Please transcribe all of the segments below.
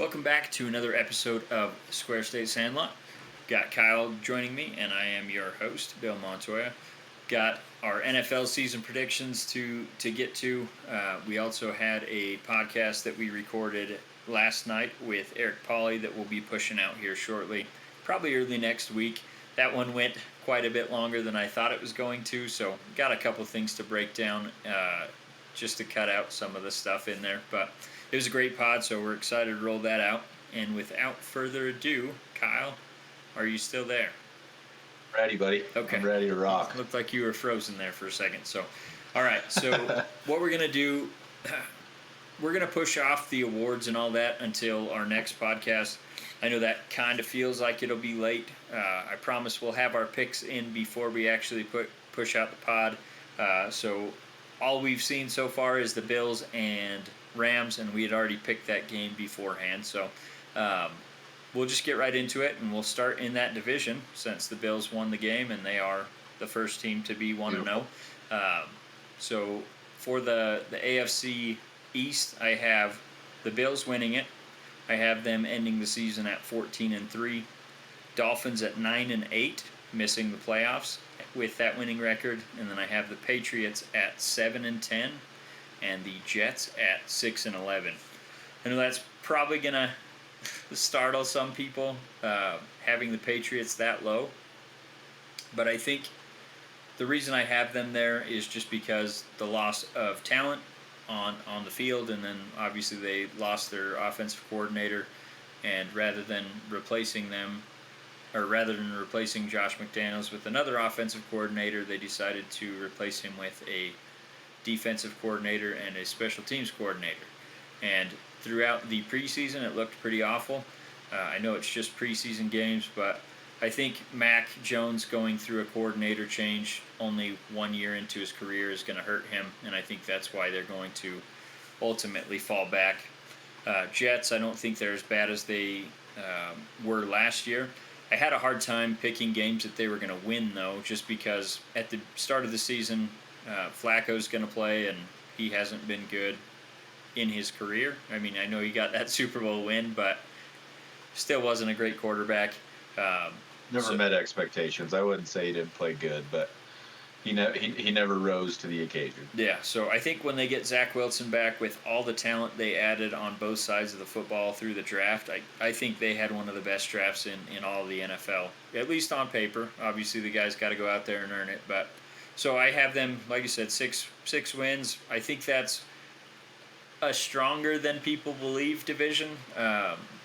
Welcome back to another episode of Square State Sandlot. Got Kyle joining me, and I am your host, Bill Montoya. Got our NFL season predictions to get to. We also had a podcast that we recorded last night with Eric Pauly that we'll be pushing out here shortly, probably early next week. That one went quite a bit longer than I thought it was going to, so got a couple things to break down just to cut out some of the stuff in there. But it was a great pod, so we're excited to roll that out. And without further ado, Kyle, are you still there? Ready, buddy. Okay. I'm ready to rock. Looked like you were frozen there for a second. So, all right. So what we're going to do, we're going to push off the awards and all that until our next podcast. I know that kind of feels like it'll be late. I promise we'll have our picks in before we actually push out the pod. So all we've seen so far is the Bills and Rams, and we had already picked that game beforehand. So we'll just get right into it, and we'll start in that division since the Bills won the game, and they are the first team to be 1-0. So for the AFC East, I have the Bills winning it. I have them ending the season at 14-3. Dolphins at 9-8, missing the playoffs with that winning record. And then I have the Patriots at 7-10 and the Jets at 6-11. I know that's probably going to startle some people, having the Patriots that low. But I think the reason I have them there is just because the loss of talent on the field, and then obviously they lost their offensive coordinator, and rather than replacing Josh McDaniels with another offensive coordinator, they decided to replace him with a defensive coordinator and a special teams coordinator. And throughout the preseason, it looked pretty awful. I know it's just preseason games, but I think Mac Jones going through a coordinator change only 1 year into his career is going to hurt him, and I think that's why they're going to ultimately fall back. Jets, I don't think they're as bad as they were last year. I had a hard time picking games that they were going to win, though, just because at the start of the season, Flacco's going to play, and he hasn't been good in his career. I mean, I know he got that Super Bowl win, but still wasn't a great quarterback. Never met expectations. I wouldn't say he didn't play good, but he never rose to the occasion. Yeah, so I think when they get Zach Wilson back with all the talent they added on both sides of the football through the draft, I think they had one of the best drafts in all of the NFL, at least on paper. Obviously, the guys got to go out there and earn it. But so I have them, like you said, six wins. I think that's a stronger than people believe division.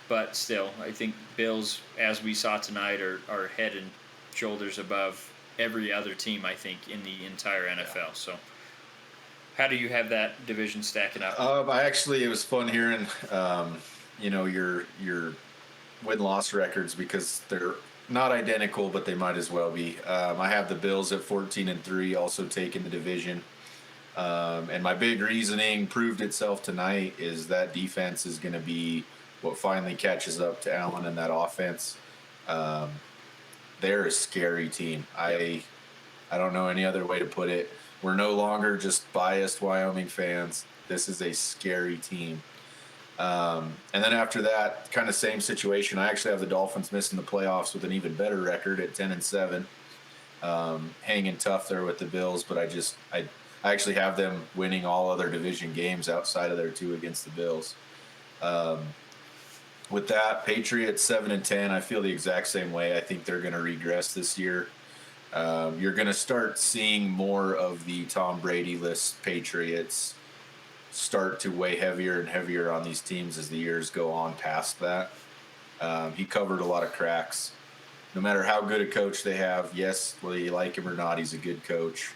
But still, I think Bills, as we saw tonight, are head and shoulders above every other team, I think, in the entire NFL. So how do you have that division stacking up? It was fun hearing, your win-loss records, because they're not identical, but they might as well be. I have the Bills at 14-3, also taking the division. And my big reasoning proved itself tonight is that defense is going to be what finally catches up to Allen and that offense. They're a scary team. I don't know any other way to put it. We're no longer just biased Wyoming fans. This is a scary team. And then after that, kind of same situation. I actually have the Dolphins missing the playoffs with an even better record at 10-7. Hanging tough there with the Bills, but I actually have them winning all other division games outside of their two against the Bills. With that, Patriots 7-10, I feel the exact same way. I think they're going to regress this year. You're going to start seeing more of the Tom Brady-less Patriots start to weigh heavier and heavier on these teams as the years go on past that. He covered a lot of cracks. No matter how good a coach they have, yes, whether you like him or not, he's a good coach.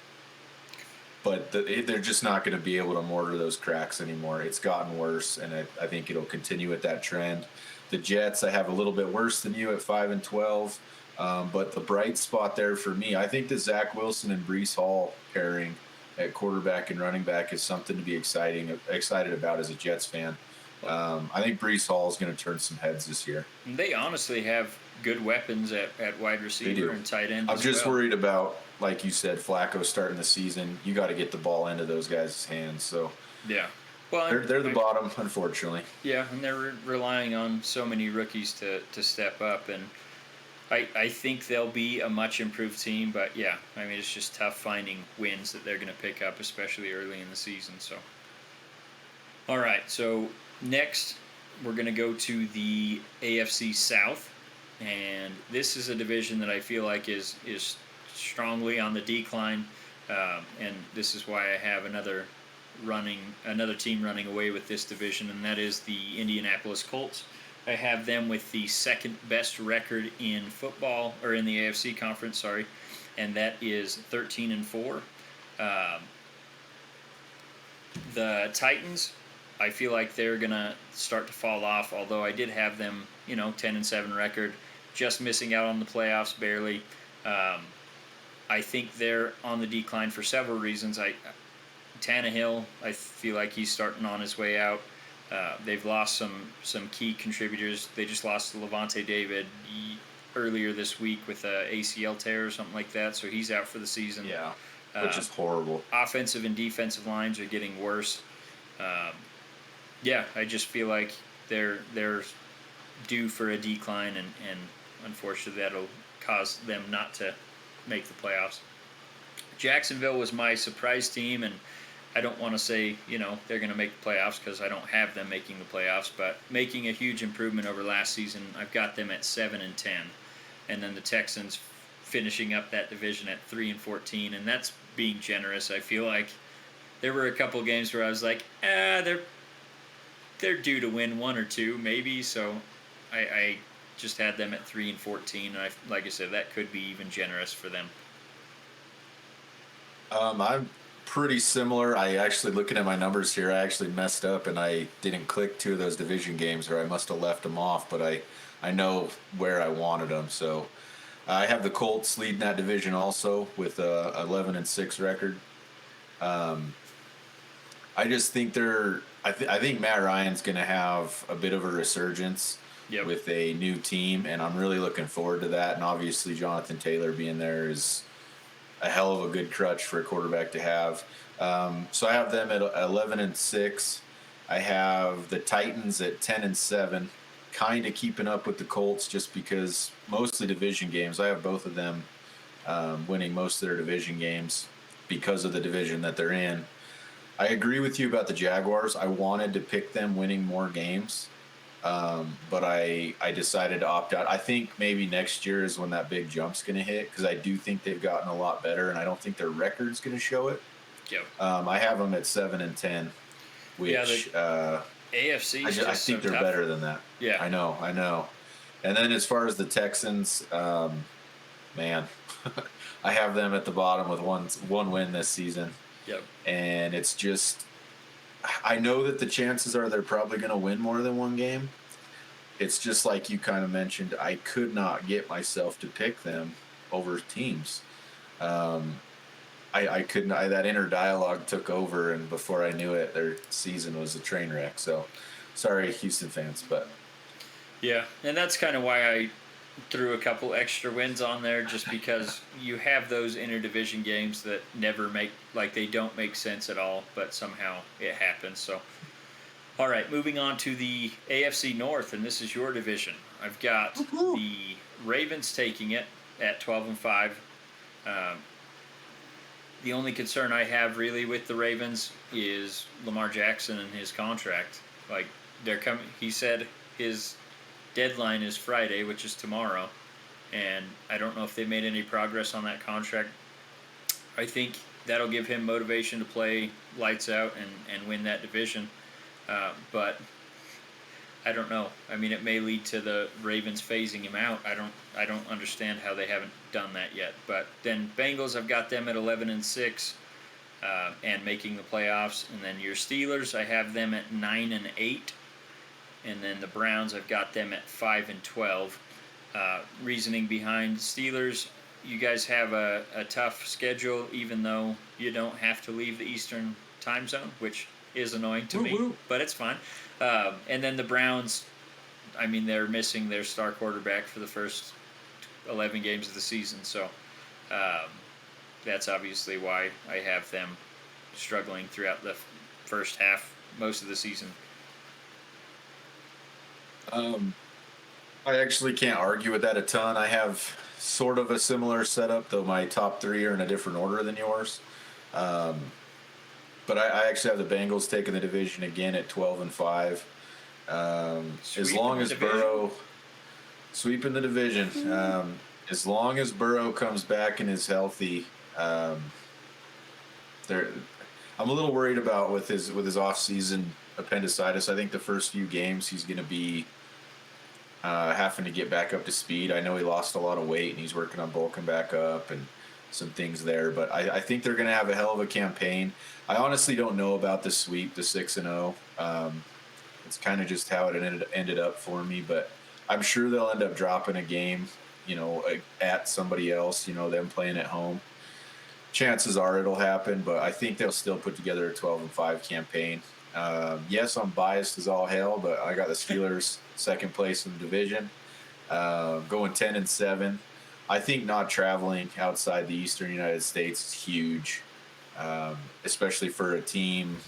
But they're just not going to be able to mortar those cracks anymore. It's gotten worse, and I think it'll continue with that trend. The Jets, I have a little bit worse than you at 5-12. But the bright spot there for me, I think the Zach Wilson and Breece Hall pairing at quarterback and running back is something to be excited about as a Jets fan. I think Breece Hall is going to turn some heads this year. They honestly have good weapons at wide receiver and tight end. I'm just worried about, like you said, Flacco starting the season. You got to get the ball into those guys' hands. So yeah, Well, They're the bottom, unfortunately. yeah, and they're relying on so many rookies to step up, and I think they'll be a much improved team. But yeah, I mean it's just tough finding wins that they're going to pick up, especially early in the season. So, all right, so next we're going to go to the AFC South, and this is a division that I feel like is strongly on the decline, and this is why I have another team running away with this division, and that is the Indianapolis Colts. I have them with the second best record in football, or in the AFC conference, sorry, and that is 13-4. The Titans, I feel like they're gonna start to fall off. Although I did have them, 10-7 record, just missing out on the playoffs barely. I think they're on the decline for several reasons. Tannehill, I feel like he's starting on his way out. They've lost some key contributors. They just lost Levante David earlier this week with a ACL tear or something like that, so he's out for the season. Yeah, which is horrible. Offensive and defensive lines are getting worse. Yeah, I just feel like they're due for a decline, and unfortunately that'll cause them not to make the playoffs. Jacksonville was my surprise team, and I don't want to say, they're going to make the playoffs because I don't have them making the playoffs, but making a huge improvement over last season. I've got them at 7-10, and then the Texans finishing up that division at 3-14, and that's being generous. I feel like there were a couple games where I was like, they're due to win one or two maybe, so I just had them at 3-14, and like I said, that could be even generous for them. I'm pretty similar. I actually, looking at my numbers here, I actually messed up and I didn't click two of those division games, or I must have left them off, but I know where I wanted them. So I have the Colts leading that division also with a 11-6 record. I just think I think Matt Ryan's going to have a bit of a resurgence with a new team, and I'm really looking forward to that. And obviously Jonathan Taylor being there is a hell of a good crutch for a quarterback to have. So I have them at 11-6. I have the Titans at 10-7, kind of keeping up with the Colts just because mostly division games. I have both of them winning most of their division games because of the division that they're in. I agree with you about the Jaguars. I wanted to pick them winning more games, but I decided to opt out. I think maybe next year is when that big jump's going to hit, because I do think they've gotten a lot better, and I don't think their record's going to show it. Yep. I have them at 7-10, which AFC. I think they're better than that. Yeah, I know. And then as far as the Texans, man, I have them at the bottom with one win this season. Yep. And it's just, I know that the chances are they're probably going to win more than one game. It's just like you kind of mentioned, I could not get myself to pick them over teams. I couldn't. That inner dialogue took over, and before I knew it, their season was a train wreck. So, sorry, Houston fans, but yeah, and that's kind of why I threw a couple extra wins on there, just because you have those interdivision games that they don't make sense at all, but somehow it happens. So, all right, moving on to the AFC North, and this is your division. I've got the Ravens taking it at 12-5. The only concern I have really with the Ravens is Lamar Jackson and his contract. Like, they're coming. He said his deadline is Friday, which is tomorrow, and I don't know if they made any progress on that contract. I think that'll give him motivation to play lights out and win that division, but I don't know. I mean, it may lead to the Ravens phasing him out. I don't understand how they haven't done that yet. But then Bengals, I've got them at 11-6 and making the playoffs. And then your Steelers, I have them at 9-8. And then the Browns, I've got them at 5-12. Reasoning behind Steelers, you guys have a tough schedule, even though you don't have to leave the Eastern time zone, which is annoying to me, but it's fine. And then the Browns, I mean, they're missing their star quarterback for the first 11 games of the season, so that's obviously why I have them struggling throughout the first half most of the season. I actually can't argue with that a ton. I have sort of a similar setup, though my top three are in a different order than yours. But I actually have the Bengals taking the division again at 12-5. As long as Burrow sweeping the division, as long as Burrow comes back and is healthy, there. I'm a little worried about with his off-season appendicitis. I think the first few games he's going to be having to get back up to speed. I know he lost a lot of weight and he's working on bulking back up and some things there. But I think they're going to have a hell of a campaign. I honestly don't know about the sweep, the 6-0. It's kind of just how it ended up for me. But I'm sure they'll end up dropping a game, at somebody else, them playing at home. Chances are it'll happen, but I think they'll still put together a 12-5 campaign. Yes, I'm biased as all hell, but I got the Steelers second place in the division, going 10-7. I think not traveling outside the Eastern United States is huge, especially for a team.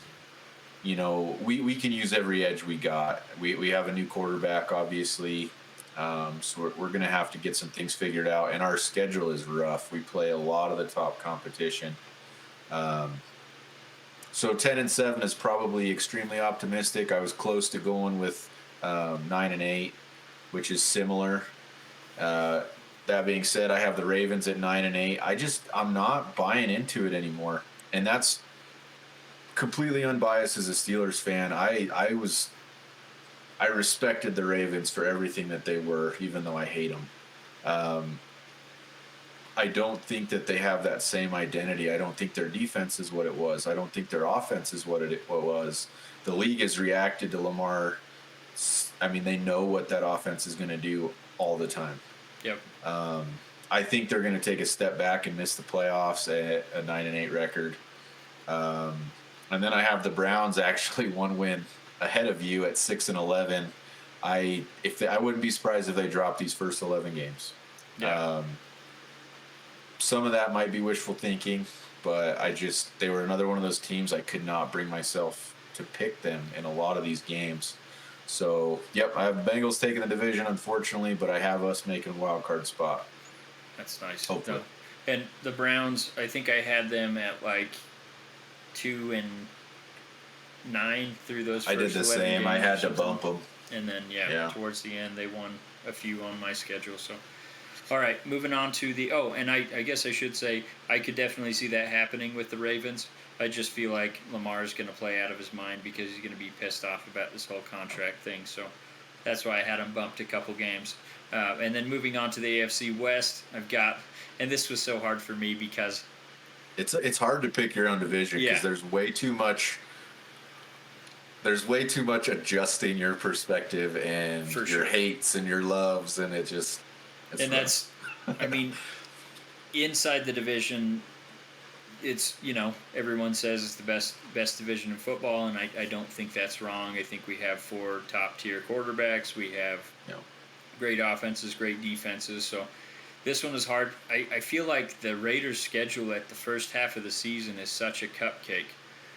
We can use every edge we got. We have a new quarterback, obviously. So we're going to have to get some things figured out, and our schedule is rough. We play a lot of the top competition. So 10-7 is probably extremely optimistic. I was close to going with 9-8, which is similar. That being said, I have the Ravens at 9-8. I'm not buying into it anymore, and that's completely unbiased as a Steelers fan. I respected the Ravens for everything that they were, even though I hate them. I don't think that they have that same identity. I don't think their defense is what it was. I don't think their offense is what it was. The league has reacted to Lamar. I mean, they know what that offense is going to do all the time. Yep. I think they're going to take a step back and miss the playoffs at a 9-8 record. And then I have the Browns actually one win ahead of you at 6-11. I wouldn't be surprised if they dropped these first 11 games. Yeah. Some of that might be wishful thinking, but they were another one of those teams I could not bring myself to pick them in a lot of these games. So, yep, I have Bengals taking the division, unfortunately, but I have us making a wild card spot. That's nice. Hopefully. No. And the Browns, I think I had them at 2-9 through those first 11 I did the same. I had to bump them. And then, towards the end, they won a few on my schedule. So, all right, moving on to and I guess I should say I could definitely see that happening with the Ravens. I just feel like Lamar's going to play out of his mind because he's going to be pissed off about this whole contract thing. So that's why I had him bumped a couple games. And then moving on to the AFC West, I've got, and this was so hard for me because it's hard to pick your own division because there's way too much adjusting your perspective and your hates and your loves, and it just that's I mean, inside the division, it's everyone says it's the best division in football, and I don't think that's wrong. I think we have 4 top tier quarterbacks. We have great offenses, great defenses. So this one is hard. I feel like the Raiders' schedule at the first half of the season is such a cupcake.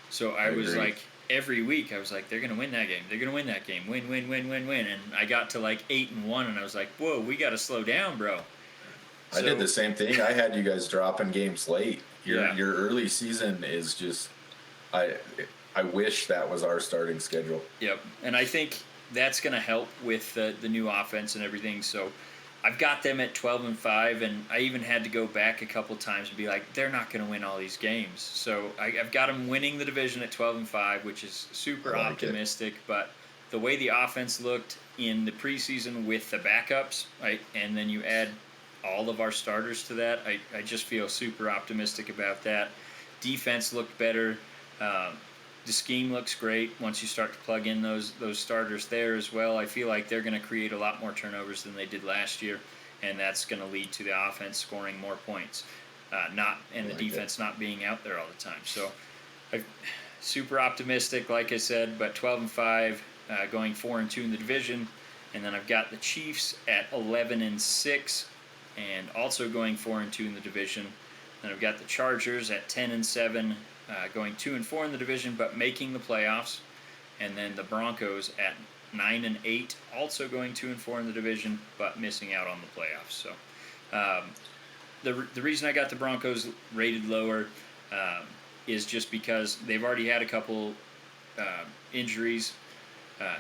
So I was agree. like, every week I was like, they're going to win that game. They're going to win that game. Win. And I got to 8-1, and I was like, whoa, we got to slow down, bro. I did the same thing. I had you guys dropping games late. Your early season is just I wish that was our starting schedule. Yep. And I think that's going to help with the new offense and everything. So I've got them at 12-5, and I even had to go back a couple times and be like, they're not going to win all these games. So I've got them winning the division at 12-5, which is super optimistic. But the way the offense looked in the preseason with the backups, right, and then you add all of our starters to that, I just feel super optimistic about that. Defense looked better. The scheme looks great once you start to plug in those starters there as well. I feel like they're going to create a lot more turnovers than they did last year, and that's going to lead to the offense scoring more points, the defense not being out there all the time. So, super optimistic, like I said, but 12-5, going 4-2 in the division, and then I've got the Chiefs at 11-6, and also going 4-2 in the division. Then I've got the Chargers at 10-7. Going 2-4 in the division, but making the playoffs. and then the Broncos at 9-8, also going 2-4 in the division, but missing out on the playoffs. So, the reason I got the Broncos rated lower is just because they've already had a couple injuries.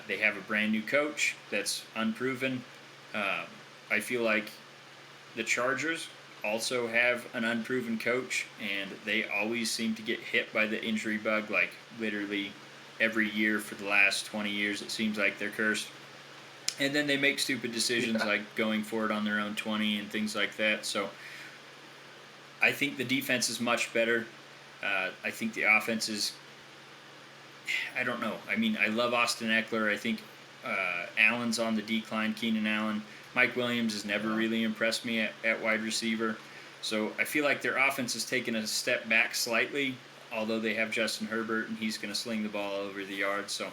They have a brand new coach that's unproven. I feel like the Chargers also have an unproven coach, and they always seem to get hit by the injury bug, like literally every year for the last 20 years. It seems like they're cursed. And then they make stupid decisions like going for it on their own 20 and things like that. So I think the defense is much better. I think the offense is, I don't know. I mean, I love Austin Eckler. I think Allen's on the decline, Keenan Allen. Mike Williams has never really impressed me at wide receiver. So I feel like their offense has taken a step back slightly, although they have Justin Herbert, and he's going to sling the ball over the yard. So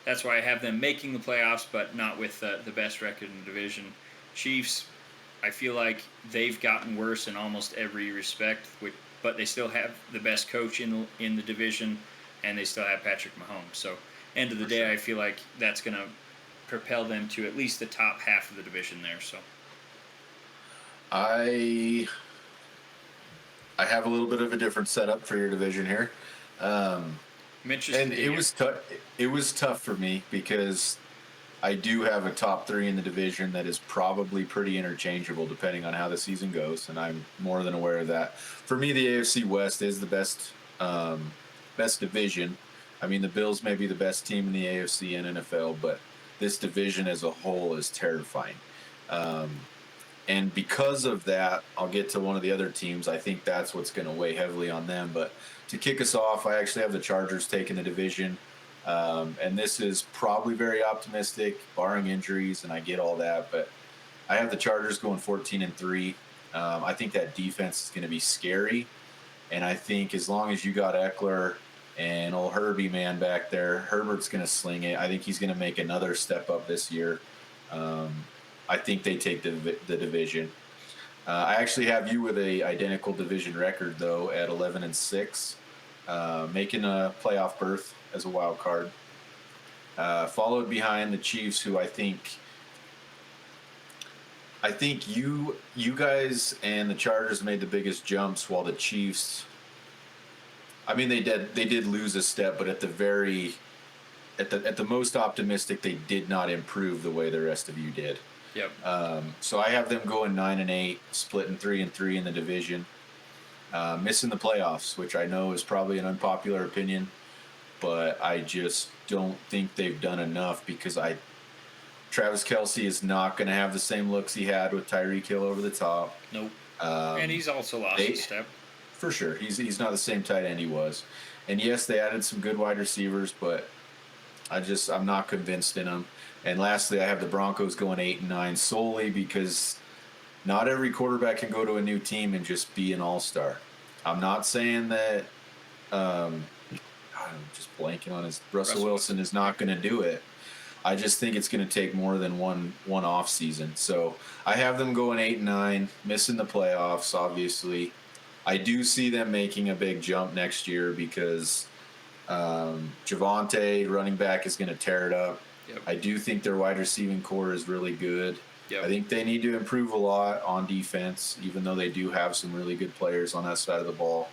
that's why I have them making the playoffs, but not with the best record in the division. Chiefs, I feel like they've gotten worse in almost every respect, but they still have the best coach in the division, and they still have Patrick Mahomes. So end of the day, I feel like that's going to propel them to at least the top half of the division there. So I have a little bit of a different setup for your division here. I'm interested. And it was tough for me because I do have a top 3 in the division that is probably pretty interchangeable depending on how the season goes, and I'm more than aware of that. For me, the AFC West is the best division. I mean, the Bills may be the best team in the AFC and NFL, but this division as a whole is terrifying. And because of that, I'll get to one of the other teams. I think that's what's going to weigh heavily on them. But to kick us off, I actually have the Chargers taking the division. And this is probably very optimistic, barring injuries, and I get all that. But I have the Chargers going 14-3. I think that defense is going to be scary. And I think as long as you got Eckler and old Herbie man back there, Herbert's going to sling it. I think he's going to make another step up this year. I think they take the division. I actually have you with a identical division record though at 11-6, making a playoff berth as a wild card. Followed behind the Chiefs, who I think you guys and the Chargers made the biggest jumps, while the Chiefs, I mean, they did lose a step, but at the most optimistic, they did not improve the way the rest of you did. Yep. So I have them going 9-8, splitting 3-3 in the division, missing the playoffs, which I know is probably an unpopular opinion, but I just don't think they've done enough because Travis Kelce is not going to have the same looks he had with Tyreek Hill over the top. Nope. And he's also lost a step. For sure. He's not the same tight end he was. And yes, they added some good wide receivers, but I'm not convinced in them. And lastly, I have the Broncos going 8-9 solely because not every quarterback can go to a new team and just be an all-star. I'm not saying that I'm just blanking on Russell Wilson is not going to do it. I just think it's going to take more than one off season. So I have them going 8-9, missing the playoffs, obviously. I do see them making a big jump next year because Javonte, running back, is going to tear it up. Yep. I do think their wide receiving core is really good. Yep. I think they need to improve a lot on defense, even though they do have some really good players on that side of the ball.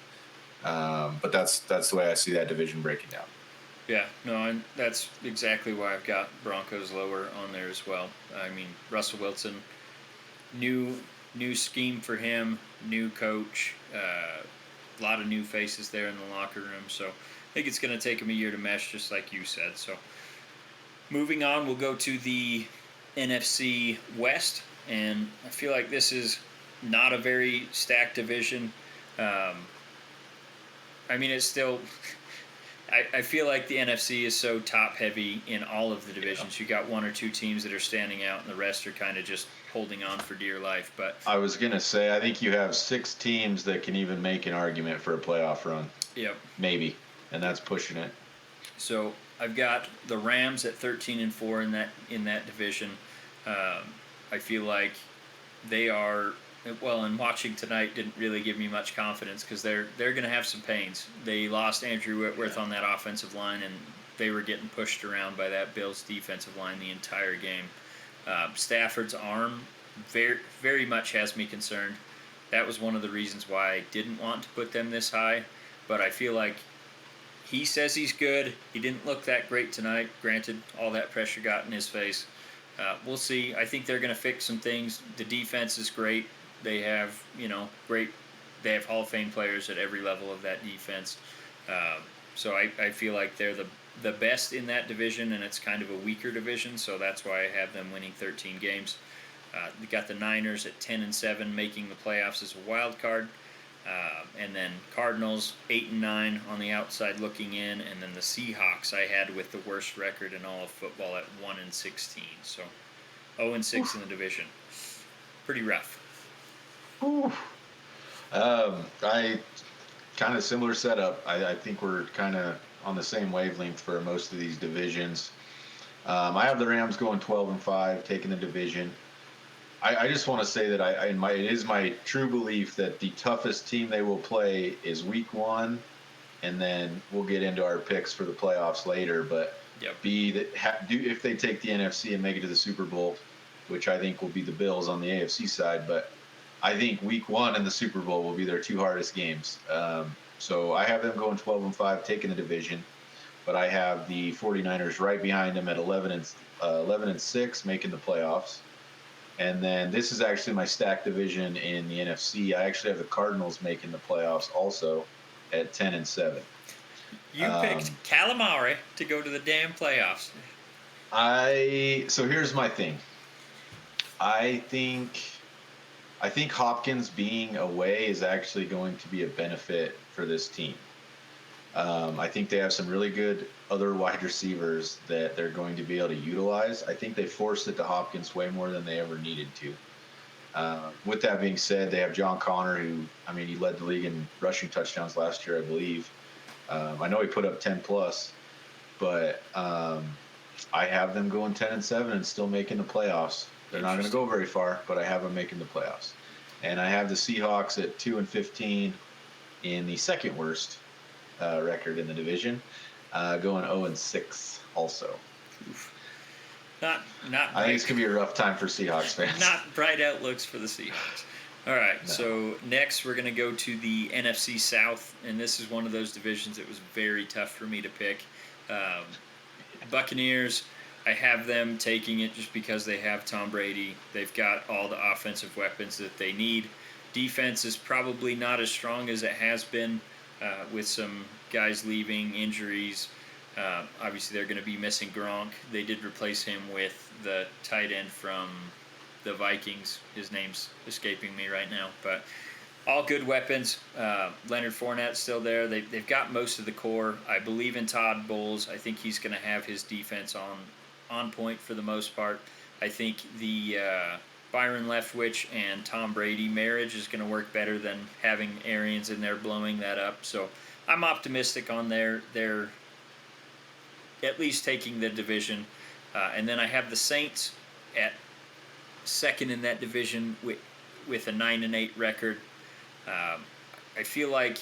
But that's the way I see that division breaking down. Yeah, no, and that's exactly why I've got Broncos lower on there as well. I mean, Russell Wilson, new scheme for him, new coach, a lot of new faces there in the locker room. So I think it's going to take him a year to mesh, just like you said. So moving on, we'll go to the NFC West, and I feel like this is not a very stacked division. I mean, it's still... I feel like the NFC is so top-heavy in all of the divisions. Yeah. You got one or two teams that are standing out, and the rest are kind of just holding on for dear life. But I was going to say, I think you have 6 teams that can even make an argument for a playoff run. Yep. Maybe, and that's pushing it. So I've got the Rams at 13-4 in that division. I feel like they are... Well, and watching tonight didn't really give me much confidence because they're going to have some pains. They lost Andrew Whitworth on that offensive line, and they were getting pushed around by that Bills defensive line the entire game. Stafford's arm very, very much has me concerned. That was one of the reasons why I didn't want to put them this high, but I feel like he says he's good. He didn't look that great tonight. Granted, all that pressure got in his face. We'll see. I think they're going to fix some things. The defense is great. They have, great. They have Hall of Fame players at every level of that defense. So I feel like they're the best in that division, and it's kind of a weaker division. So that's why I have them winning 13 games. We got the Niners at 10-7, making the playoffs as a wild card. And then Cardinals 8-9 on the outside looking in, and then the Seahawks I had with the worst record in all of football at 1-16. So 0-6 in the division. Pretty rough. I kind of similar setup. I think we're kind of on the same wavelength for most of these divisions. I have the Rams going 12-5, taking the division. I just want to say that it is my true belief that the toughest team they will play is Week 1, and then we'll get into our picks for the playoffs later. But if they take the NFC and make it to the Super Bowl, which I think will be the Bills on the AFC side, but I think Week 1 and the Super Bowl will be their two hardest games. So I have them going 12-5, taking the division, but I have the 49ers right behind them at 11-6, making the playoffs. And then this is actually my stacked division in the NFC. I actually have the Cardinals making the playoffs also at 10-7. You picked Calamari to go to the damn playoffs. So here's my thing. I think Hopkins being away is actually going to be a benefit for this team. I think they have some really good other wide receivers that they're going to be able to utilize. I think they forced it to Hopkins way more than they ever needed to. With that being said, they have John Connor, who, he led the league in rushing touchdowns last year, I believe. I know he put up 10+, but I have them going 10-7 and still making the playoffs. They're not going to go very far, but I have them making the playoffs. And I have the Seahawks at 2-15 in the second worst record in the division, going 0-6 also. Not. I think it's gonna be a rough time for Seahawks fans. Not bright outlooks for the Seahawks. All right, no. So next we're gonna go to the NFC South, and this is one of those divisions that was very tough for me to pick. Buccaneers, I have them taking it just because they have Tom Brady. They've got all the offensive weapons that they need. Defense is probably not as strong as it has been. With some guys leaving, injuries. Obviously, they're going to be missing Gronk. They did replace him with the tight end from the Vikings. His name's escaping me right now. But all good weapons. Leonard Fournette's still there. They've got most of the core. I believe in Todd Bowles. I think he's going to have his defense on point for the most part. I think the Byron Leftwich and Tom Brady marriage is going to work better than having Arians in there blowing that up. So I'm optimistic on their at least taking the division. And then I have the Saints at second in that division with a 9-8 record. I feel like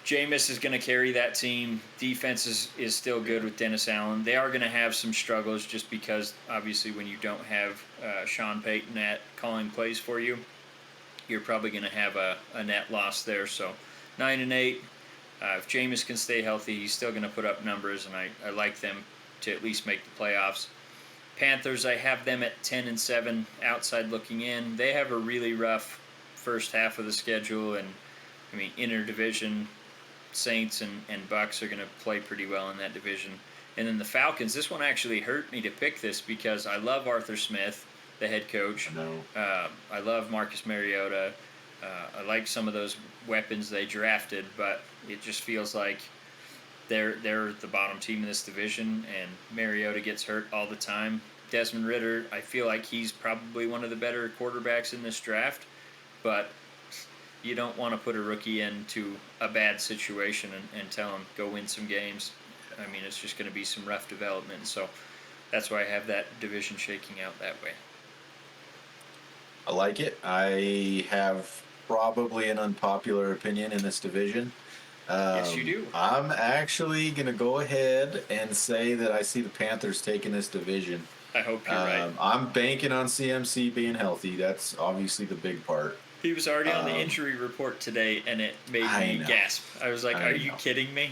Jameis is going to carry that team. Defense is still good with Dennis Allen. They are going to have some struggles just because, obviously, when you don't have Sean Payton at calling plays for you, you're probably going to have a net loss there. So 9-8. If Jameis can stay healthy, he's still going to put up numbers, and I like them to at least make the playoffs. Panthers, I have them at 10-7, outside looking in. They have a really rough first half of the schedule, and interdivision. Saints and Bucks are going to play pretty well in that division. And then the Falcons, this one actually hurt me to pick this because I love Arthur Smith, the head coach. I love Marcus Mariota. I like some of those weapons they drafted, but it just feels like they're the bottom team in this division, and Mariota gets hurt all the time. Desmond Ridder, I feel like he's probably one of the better quarterbacks in this draft, but you don't want to put a rookie into a bad situation and tell him, go win some games. It's just going to be some rough development. So that's why I have that division shaking out that way. I like it. I have probably an unpopular opinion in this division. Yes, you do. I'm actually going to go ahead and say that I see the Panthers taking this division. I hope you're right. I'm banking on CMC being healthy. That's obviously the big part. He was already on the injury report today, and it made me gasp. I was like, are you kidding me?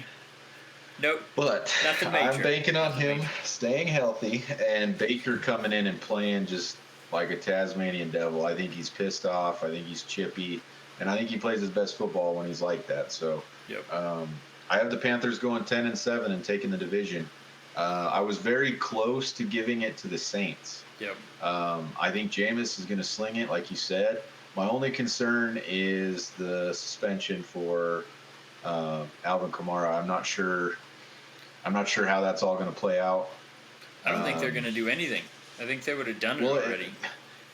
Nope. But nothing major. I'm banking on him staying healthy and Baker coming in and playing just like a Tasmanian devil. I think he's pissed off. I think he's chippy. And I think he plays his best football when he's like that. So I have the Panthers going 10-7 and taking the division. I was very close to giving it to the Saints. Yep. I think Jameis is going to sling it, like you said. My only concern is the suspension for Alvin Kamara. I'm not sure how that's all going to play out. I don't think they're going to do anything. I think they would have done it already.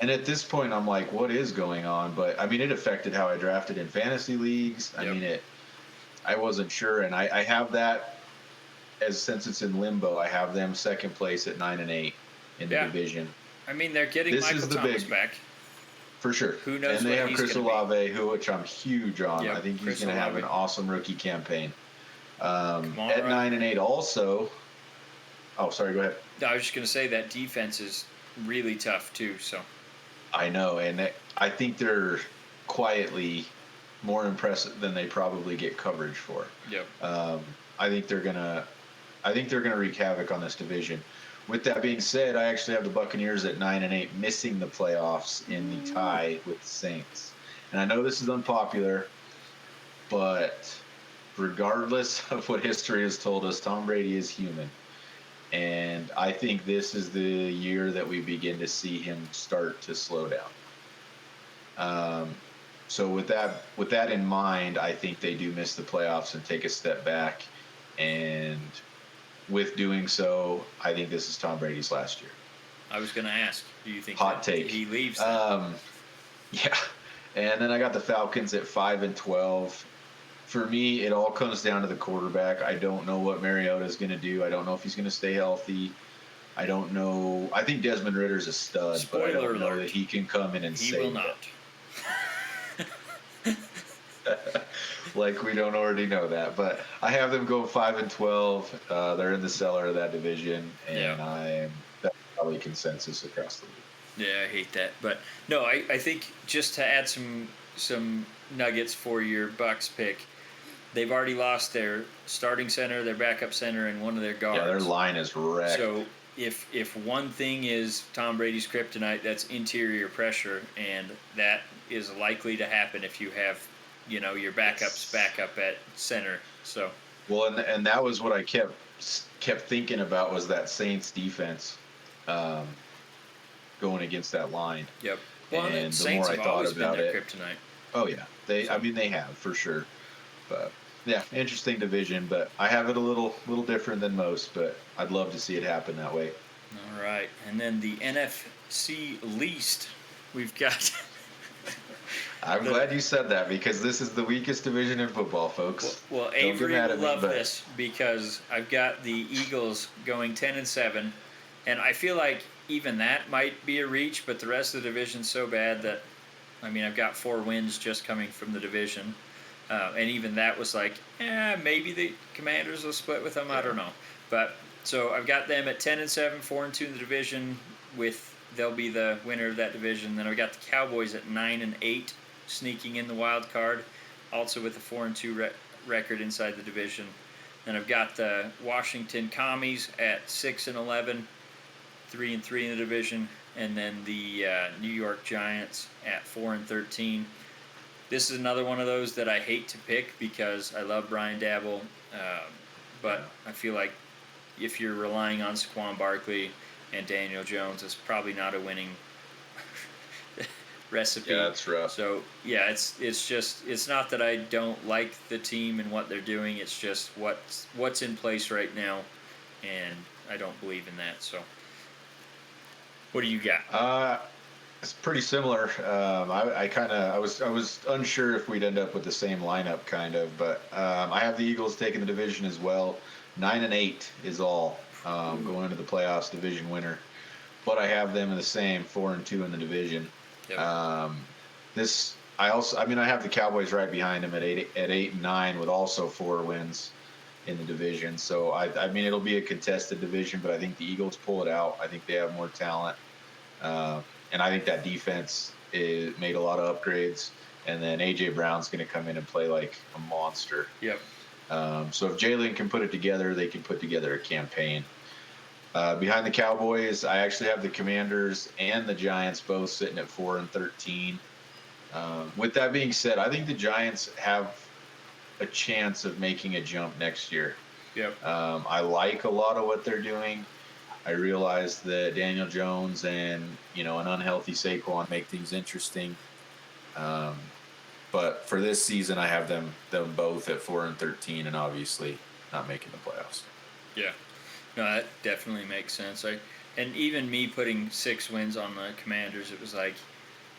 And at this point, I'm like, what is going on? But, I mean, it affected how I drafted in fantasy leagues. I wasn't sure. And I have that, since it's in limbo, I have them second place at 9-8 in the division. I mean, they're getting Michael Thomas back. For sure. Who knows? And they have Chris Olave, which I'm huge on. Yep, I think he's going to have an awesome rookie campaign. At 9-8 also. Oh, sorry, go ahead. I was just going to say that defense is really tough too. So I know, and I think they're quietly more impressive than they probably get coverage for. Yep. I think they're gonna wreak havoc on this division. With that being said, I actually have the Buccaneers at 9-8, missing the playoffs in the tie with the Saints. And I know this is unpopular, but regardless of what history has told us, Tom Brady is human. And I think this is the year that we begin to see him start to slow down. So with that in mind, I think they do miss the playoffs and take a step back. And with doing so, I think this is Tom Brady's last year. I was going to ask, do you think he leaves? Yeah. And then I got the Falcons at 5-12. For me, it all comes down to the quarterback. I don't know what Mariota is going to do. I don't know if he's going to stay healthy. I don't know. I think Desmond Ritter's a stud, but I don't know that he can come in and save it. He will not. Like we don't already know that. But I have them go 5-12. They're in the cellar of that division, and that's probably consensus across the league. Yeah, I hate that. But no, I think just to add some nuggets for your Bucs pick, they've already lost their starting center, their backup center, and one of their guards. Yeah, their line is wrecked. So if one thing is Tom Brady's kryptonite, that's interior pressure, and that is likely to happen if you have, your backups back up at center. So well, and that was what I kept thinking about, was that Saints defense going against that line. Yep. Well, and the Saints more I have thought always about been their it, kryptonite. Oh yeah, they have for sure. But yeah, interesting division. But I have it a little different than most. But I'd love to see it happen that way. All right, and then the NFC least, we've got. I'm glad you said that, because this is the weakest division in football, folks. Well, Avery will love this, because I've got the Eagles going 10-7, and I feel like even that might be a reach, but the rest of the division's so bad that, I've got 4 wins just coming from the division, and even that was like, maybe the Commanders will split with them. I don't know, but so I've got them at 10-7, 4-2 in the division. They'll be the winner of that division. Then I've got the Cowboys at 9-8. Sneaking in the wild card, also with a 4-2 record inside the division. Then I've got the Washington Commies at 6-11, 3-3 in the division, and then the New York Giants at 4-13. This is another one of those that I hate to pick because I love Brian Dabble, but I feel like if you're relying on Saquon Barkley and Daniel Jones, it's probably not a winning recipe. Yeah, that's rough. So yeah, it's not that I don't like the team and what they're doing. It's just what's in place right now, and I don't believe in that. So what do you got? It's pretty similar. I was unsure if we'd end up with the same lineup, kind of, but I have the Eagles taking the division as well. 9-8 is all going into the playoffs, division winner. But I have them in the same 4-2 in the division. Yep. I have the Cowboys right behind them at 8 and 9 with also 4 wins in the division. So I mean, it'll be a contested division, but I think the Eagles pull it out. I think they have more talent, and I think that defense made a lot of upgrades. And then AJ Brown's going to come in and play like a monster. Yep. So if Jalen can put it together, they can put together a campaign. Behind the Cowboys, I actually have the Commanders and the Giants both sitting at 4-13. With that being said, I think the Giants have a chance of making a jump next year. Yep. I like a lot of what they're doing. I realize that Daniel Jones and an unhealthy Saquon make things interesting. But for this season, I have them both at 4-13, and obviously not making the playoffs. Yeah, no, that definitely makes sense. And even me putting 6 wins on the Commanders, it was like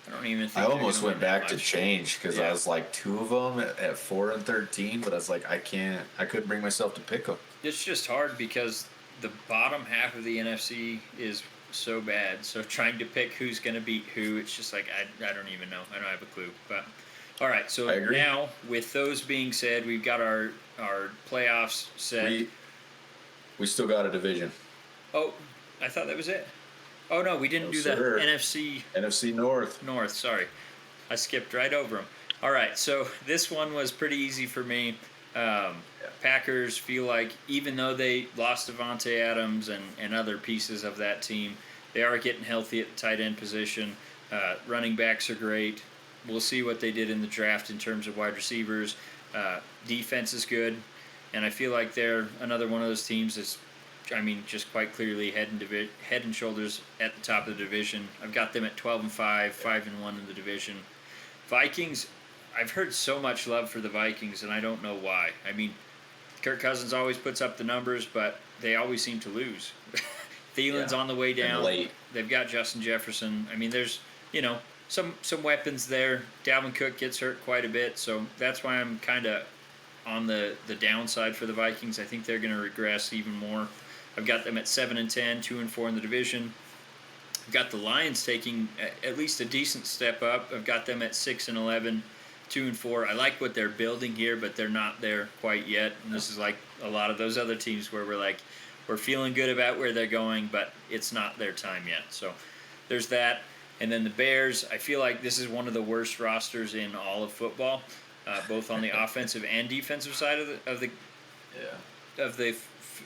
I don't even think I almost went back to change because Yeah. I was like 2 of them at 4-13, but I was like I couldn't bring myself to pick them. It's just hard because the bottom half of the NFC is so bad. So trying to pick who's going to beat who, it's just like I don't even know. I don't have a clue. But all right, so now with those being said, we've got our playoffs set. We still got a division. Oh, I thought that was it. Oh no, we didn't do the NFC North. North, sorry. I skipped right over them. All right, so this one was pretty easy for me. Packers feel like even though they lost Devontae Adams and other pieces of that team, they are getting healthy at the tight end position. Running backs are great. We'll see what they did in the draft in terms of wide receivers. Defense is good, and I feel like they're another one of those teams that's, just quite clearly head and shoulders at the top of the division. I've got them at 12-5, 5-1 in the division. Vikings, I've heard so much love for the Vikings, and I don't know why. Kirk Cousins always puts up the numbers, but they always seem to lose. Thielen's on the way down. Late. They've got Justin Jefferson. There's some weapons there. Dalvin Cook gets hurt quite a bit, so that's why I'm kind of on the downside for the Vikings. I think they're going to regress even more. I've got them at 7-10, 2-4 in the division. I've got the Lions taking at least a decent step up. I've got them at 6-11, 2-4. I like what they're building here, but they're not there quite yet. And this is like a lot of those other teams where we're feeling good about where they're going, but it's not their time yet. So there's that. And then the Bears, I feel like this is one of the worst rosters in all of football, both on the offensive and defensive side of the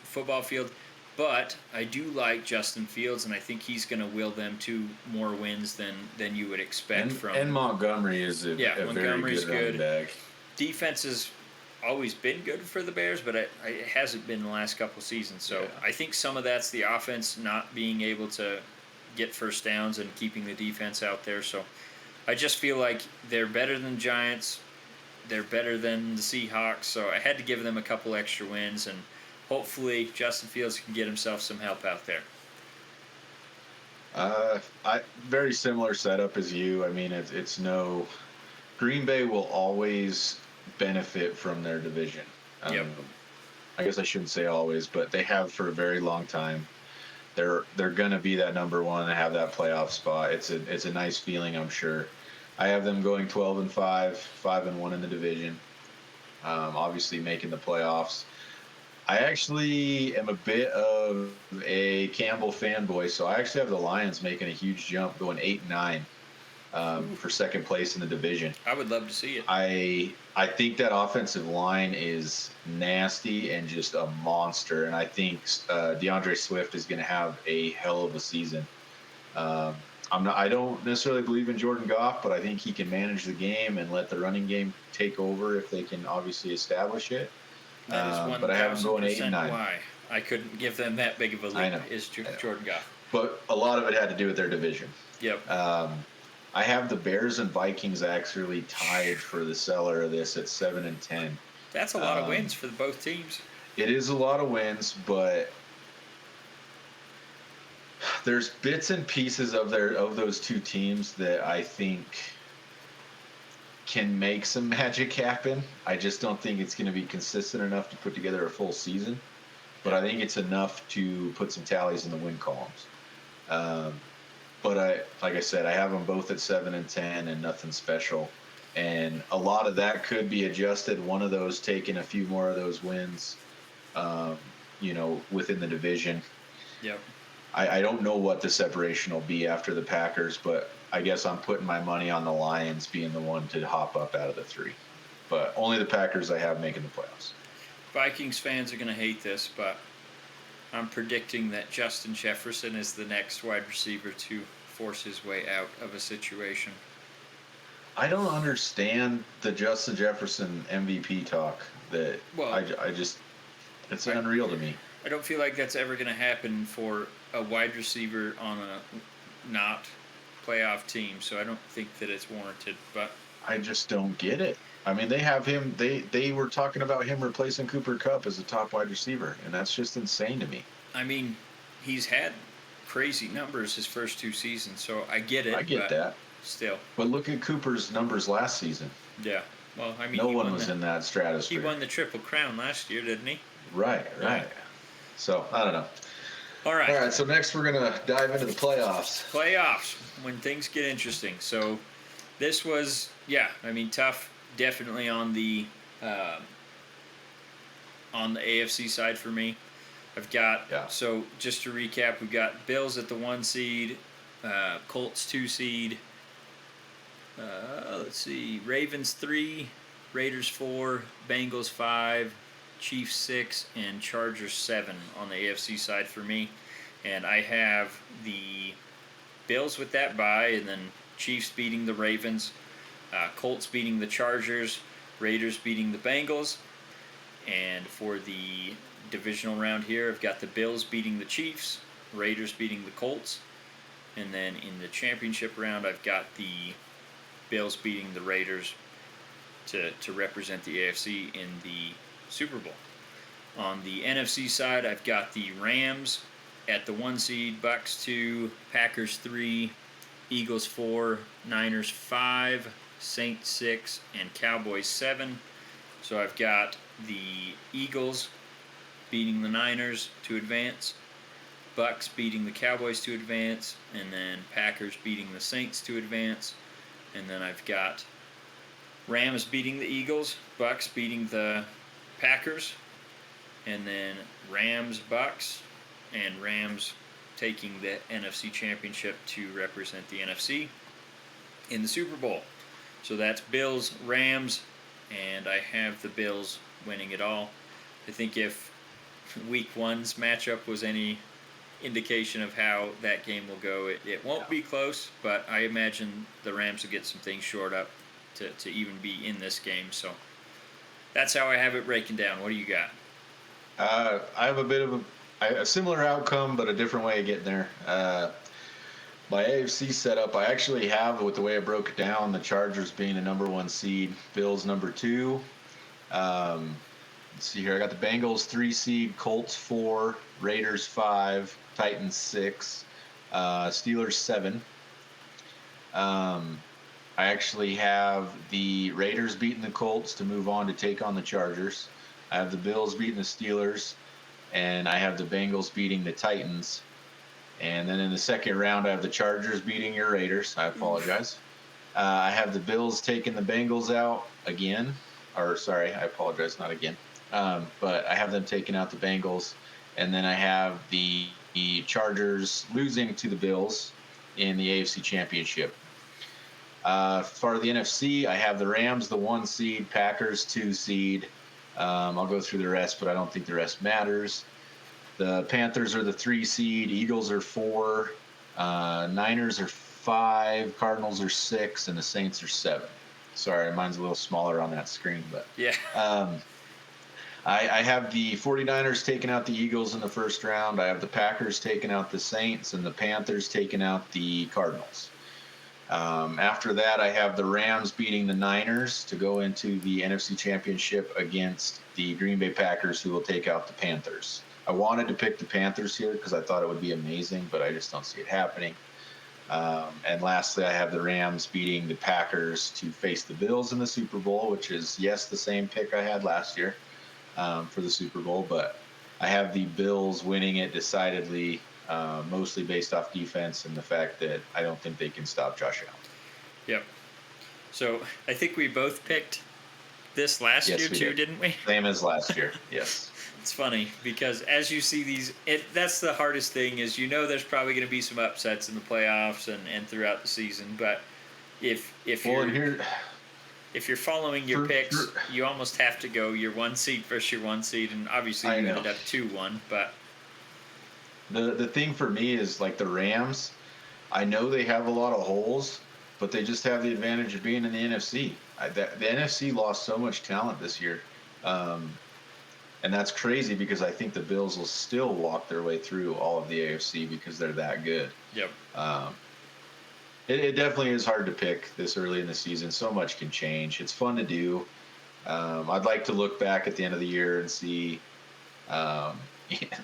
football field. But I do like Justin Fields, and I think he's going to will them to more wins than you would expect from. And Montgomery is a very Montgomery's good running back. Defense has always been good for the Bears, but it hasn't been the last couple seasons. So I think some of that's the offense not being able to get first downs and keeping the defense out there. So I just feel like they're better than the Giants. They're better than the Seahawks. So I had to give them a couple extra wins, and hopefully Justin Fields can get himself some help out there. Very similar setup as you. It's no. Green Bay will always benefit from their division. Yep. I guess I shouldn't say always, but they have for a very long time. They're going to be that number one and have that playoff spot. It's a nice feeling, I'm sure. I have them going 12-5, 5-1 in the division. Obviously making the playoffs. I actually am a bit of a Campbell fanboy, so I actually have the Lions making a huge jump, going 8-9 for second place in the division. I would love to see it. I think that offensive line is nasty and just a monster, and I think DeAndre Swift is going to have a hell of a season. I don't necessarily believe in Jordan Goff, but I think he can manage the game and let the running game take over if they can obviously establish it. That is but I have them going 8-9. Why I couldn't give them that big of a lead is Jordan Goff. But a lot of it had to do with their division. Yep. I have the Bears and Vikings actually tied for the cellar of this at 7-10. That's a lot of wins for both teams. It is a lot of wins, but there's bits and pieces of those two teams that I think can make some magic happen. I just don't think it's going to be consistent enough to put together a full season, but I think it's enough to put some tallies in the win columns. But like I said, I have them both at 7-10 and nothing special. And a lot of that could be adjusted. One of those taking a few more of those wins, within the division. Yep. I don't know what the separation will be after the Packers, but I guess I'm putting my money on the Lions being the one to hop up out of the three. But only the Packers I have making the playoffs. Vikings fans are going to hate this, but I'm predicting that Justin Jefferson is the next wide receiver to force his way out of a situation. I don't understand the Justin Jefferson MVP talk. It's unreal to me. I don't feel like that's ever going to happen for a wide receiver on a not playoff team, so I don't think that it's warranted. But I just don't get it. I mean, they have him. They were talking about him replacing Cooper Kupp as a top wide receiver, and that's just insane to me. I mean, he's had crazy numbers his first 2 seasons, so I get it. I get that. Still. But look at Cooper's numbers last season. Yeah. Well, I mean, no one was in that stratosphere. He won the Triple Crown last year, didn't he? Right. So, I don't know. All right. So next we're going to dive into the playoffs. Playoffs, when things get interesting. So this was, tough. Definitely on the AFC side for me. I've got, so just to recap, we've got Bills at the 1 seed, Colts 2 seed, Ravens 3, Raiders 4, Bengals 5, Chiefs 6, and Chargers 7 on the AFC side for me. And I have the Bills with that bye, and then Chiefs beating the Ravens, Colts beating the Chargers, Raiders beating the Bengals. And for the divisional round here, I've got the Bills beating the Chiefs, Raiders beating the Colts. And then in the championship round, I've got the Bills beating the Raiders to represent the AFC in the Super Bowl. On the NFC side, I've got the Rams at the 1 seed, Bucks 2, Packers 3, Eagles 4, Niners 5, Saints 6, and Cowboys 7. So I've got the Eagles beating the Niners to advance, Bucks beating the Cowboys to advance, and then Packers beating the Saints to advance. And then I've got Rams beating the Eagles, Bucks beating the Packers, and then Rams, Bucks, and Rams taking the NFC Championship to represent the NFC in the Super Bowl. So that's Bills, Rams, and I have the Bills winning it all. I think if Week 1's matchup was any indication of how that game will go, it won't be close, but I imagine the Rams will get some things shored up to even be in this game. So that's how I have it breaking down. What do you got? I have a bit of a similar outcome, but a different way of getting there. My AFC setup, I actually have, with the way I broke it down, the Chargers being a number 1 seed, Bills number 2. Let's see here. I got the Bengals 3 seed, Colts 4, Raiders 5, Titans 6, Steelers 7. I actually have the Raiders beating the Colts to move on to take on the Chargers. I have the Bills beating the Steelers, and I have the Bengals beating the Titans. And then in the second round, I have the Chargers beating your Raiders. I apologize. I have the Bills taking the Bengals out again. I apologize, not again. But I have them taking out the Bengals. And then I have the Chargers losing to the Bills in the AFC Championship. For the NFC, I have the Rams, the 1 seed, Packers 2 seed. I'll go through the rest, but I don't think the rest matters. The Panthers are the 3 seed, Eagles are 4, Niners are 5, Cardinals are 6, and the Saints are 7. Sorry, mine's a little smaller on that screen, but yeah. I have the 49ers taking out the Eagles in the first round. I have the Packers taking out the Saints, and the Panthers taking out the Cardinals. After that, I have the Rams beating the Niners to go into the NFC Championship against the Green Bay Packers, who will take out the Panthers. I wanted to pick the Panthers here because I thought it would be amazing, but I just don't see it happening. And lastly, I have the Rams beating the Packers to face the Bills in the Super Bowl, which is, yes, the same pick I had last year for the Super Bowl, but I have the Bills winning it decidedly, mostly based off defense and the fact that I don't think they can stop Josh Allen. Yep. So I think we both picked this last Yes, year we too, did. didn't we? Same as last year. Yes. It's funny because as you see these, that's the hardest thing is there's probably going to be some upsets in the playoffs and throughout the season. But if you're following your picks, you almost have to go your 1 seed versus your 1 seed, and obviously you ended up 2-1. But the thing for me is like the Rams. I know they have a lot of holes, but they just have the advantage of being in the NFC. The NFC lost so much talent this year. And that's crazy because I think the Bills will still walk their way through all of the AFC because they're that good. Yep. It definitely is hard to pick this early in the season. So much can change. It's fun to do. I'd like to look back at the end of the year and see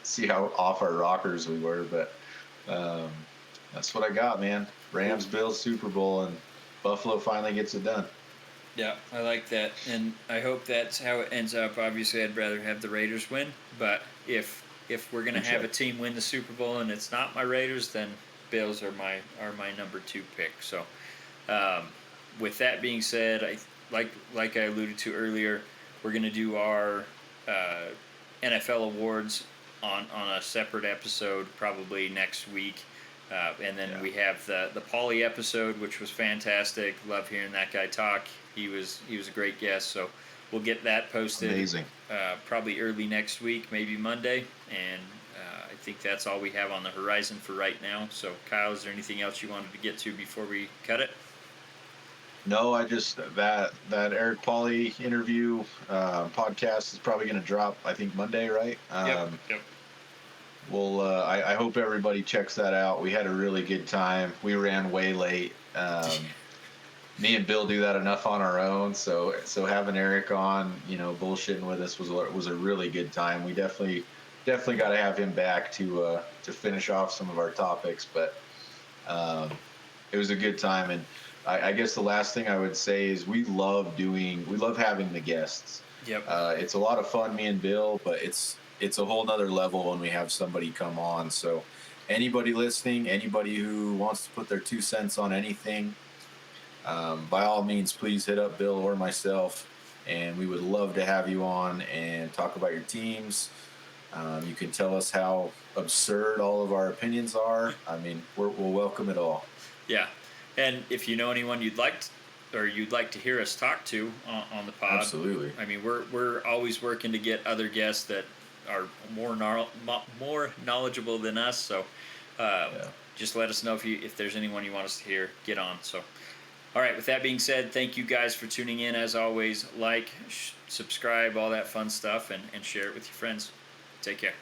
see how off our rockers we were, but that's what I got, man. Rams, Bills, Super Bowl, and Buffalo finally gets it done. Yeah, I like that, and I hope that's how it ends up. Obviously, I'd rather have the Raiders win, but if we're gonna have a team win the Super Bowl and it's not my Raiders, then Bills are my number 2 pick. So, with that being said, I like I alluded to earlier, we're gonna do our NFL awards on a separate episode probably next week. And then we have the Paulie episode, which was fantastic. Love hearing that guy talk. He was a great guest. So we'll get that posted. Amazing. Probably early next week, maybe Monday. And I think that's all we have on the horizon for right now. So Kyle, is there anything else you wanted to get to before we cut it? No, I just that Eric Pauly interview podcast is probably going to drop. I think Monday, right? Yep. Well, I hope everybody checks that out. We had a really good time. We ran way late. Me and Bill do that enough on our own. So having Eric on, bullshitting with us was a really good time. We definitely got to have him back to finish off some of our topics. But it was a good time, and I guess the last thing I would say is we love having the guests. Yep. It's a lot of fun, me and Bill, but it's a whole nother level when we have somebody come on. So anybody listening, anybody who wants to put their 2 cents on anything, by all means, please hit up Bill or myself, and we would love to have you on and talk about your teams. You can tell us how absurd all of our opinions are. I mean, we'll welcome it all. Yeah. And if you know anyone you'd like to hear us talk to on the pod, Absolutely. I mean, we're always working to get other guests that are more knowledgeable than us. So just let us know if there's anyone you want us to hear. Get on. So, all right. With that being said, thank you guys for tuning in. As always, like, subscribe, all that fun stuff, and share it with your friends. Take care.